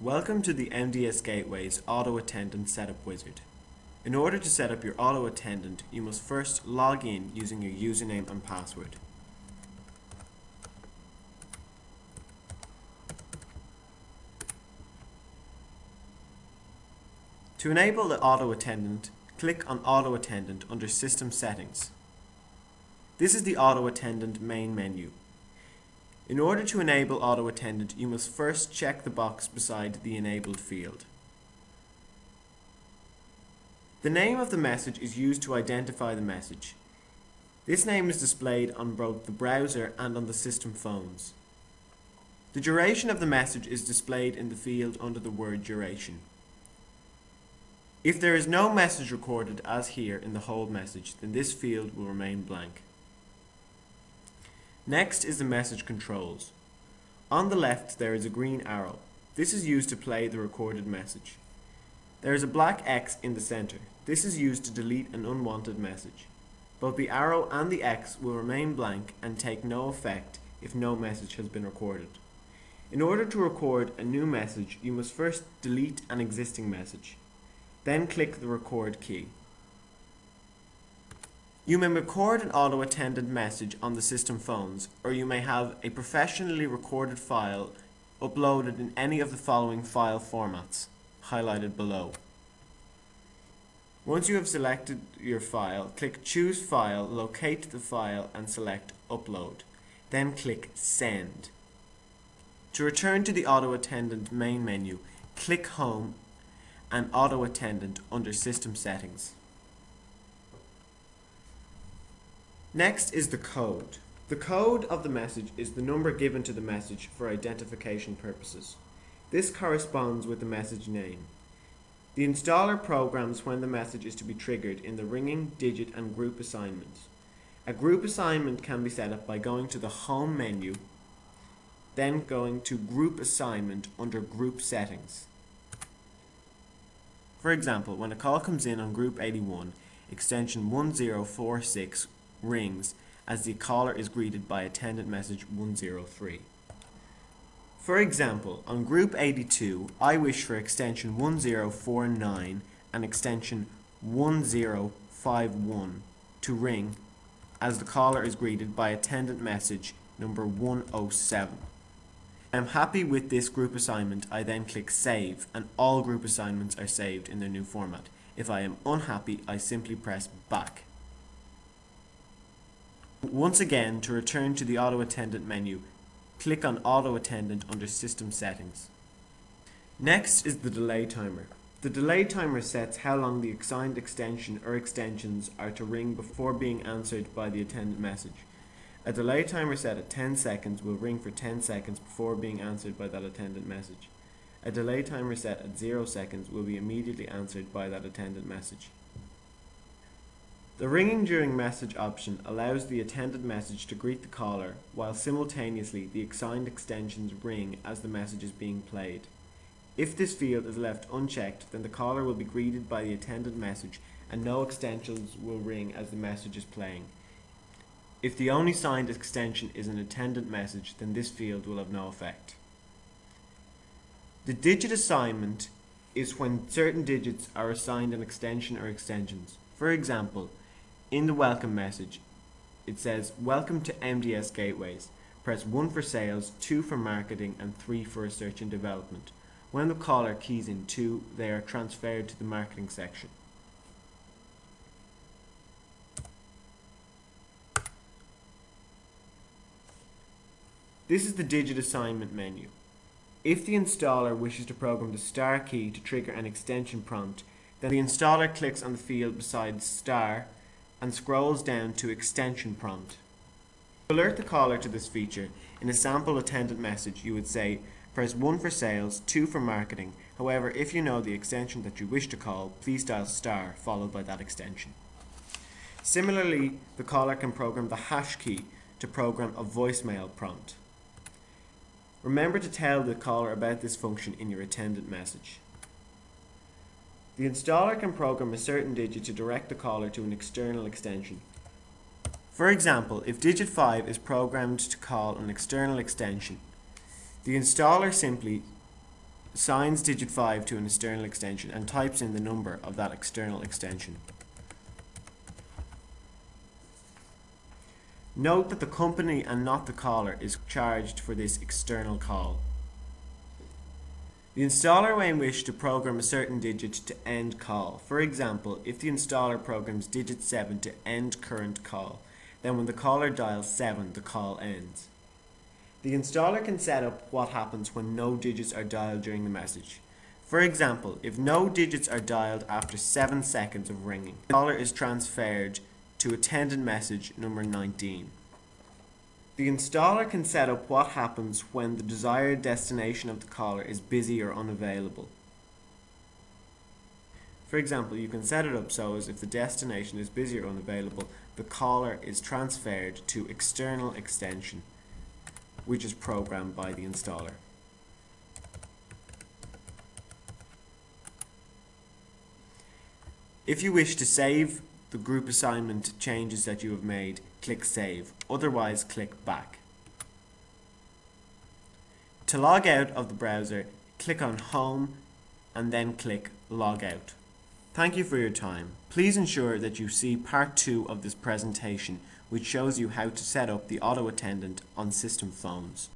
Welcome to the MDS Gateways Auto-Attendant Setup Wizard. In order to set up your auto-attendant, you must first log in using your username and password. To enable the auto-attendant, click on Auto-Attendant under System Settings. This is the auto-attendant main menu. In order to enable auto-attendant, you must first check the box beside the enabled field. The name of the message is used to identify the message. This name is displayed on both the browser and on the system phones. The duration of the message is displayed in the field under the word duration. If there is no message recorded as here in the hold message, then this field will remain blank. Next is the message controls. On the left there is a green arrow. This is used to play the recorded message. There is a black X in the center. This is used to delete an unwanted message. Both the arrow and the X will remain blank and take no effect if no message has been recorded. In order to record a new message, you must first delete an existing message. Then click the record key. You may record an auto-attendant message on the system phones, or you may have a professionally recorded file uploaded in any of the following file formats, highlighted below. Once you have selected your file, click Choose File, locate the file and select Upload. Then click Send. To return to the auto-attendant main menu, click Home and Auto-Attendant under System Settings. Next is the code. The code of the message is the number given to the message for identification purposes. This corresponds with the message name. The installer programs when the message is to be triggered in the ringing, digit and group assignments. A group assignment can be set up by going to the Home menu, then going to Group Assignment under Group Settings. For example, when a call comes in on Group 81, extension 1046 rings as the caller is greeted by attendant message 103. For example, on Group 82, I wish for extension 1049 and extension 1051 to ring as the caller is greeted by attendant message number 107. I am happy with this group assignment. I then click Save and all group assignments are saved in their new format. If I am unhappy, I simply press Back. Once again, to return to the auto-attendant menu, click on Auto-Attendant under System Settings. Next is the delay timer. The delay timer sets how long the assigned extension or extensions are to ring before being answered by the attendant message. A delay timer set at 10 seconds will ring for 10 seconds before being answered by that attendant message. A delay timer set at 0 seconds will be immediately answered by that attendant message. The ringing during message option allows the attendant message to greet the caller while simultaneously the assigned extensions ring as the message is being played. If this field is left unchecked, then the caller will be greeted by the attendant message and no extensions will ring as the message is playing. If the only signed extension is an attendant message, then this field will have no effect. The digit assignment is when certain digits are assigned an extension or extensions. For example, in the welcome message, it says, "Welcome to MDS Gateways. Press 1 for sales, 2 for marketing, and 3 for research and development." When the caller keys in 2, they are transferred to the marketing section. This is the digit assignment menu. If the installer wishes to program the star key to trigger an extension prompt, then the installer clicks on the field beside star and scrolls down to extension prompt. To alert the caller to this feature, in a sample attendant message you would say, "Press 1 for sales, 2 for marketing. However, if you know the extension that you wish to call, please dial star followed by that extension." Similarly, the caller can program the hash key to program a voicemail prompt. Remember to tell the caller about this function in your attendant message. The installer can program a certain digit to direct the caller to an external extension. For example, if digit 5 is programmed to call an external extension, the installer simply assigns digit 5 to an external extension and types in the number of that external extension. Note that the company and not the caller is charged for this external call. The installer may wish to program a certain digit to end call. For example, if the installer programs digit 7 to end current call, then when the caller dials 7, the call ends. The installer can set up what happens when no digits are dialed during the message. For example, if no digits are dialed after 7 seconds of ringing, the caller is transferred to attendant message number 19. The installer can set up what happens when the desired destination of the caller is busy or unavailable. For example, you can set it up so as if the destination is busy or unavailable, the caller is transferred to external extension, which is programmed by the installer. If you wish to save the group assignment changes that you have made, click Save. Otherwise, click Back. To log out of the browser, click on Home and then click Log Out. Thank you for your time. Please ensure that you see part 2 of this presentation, which shows you how to set up the auto attendant on system phones.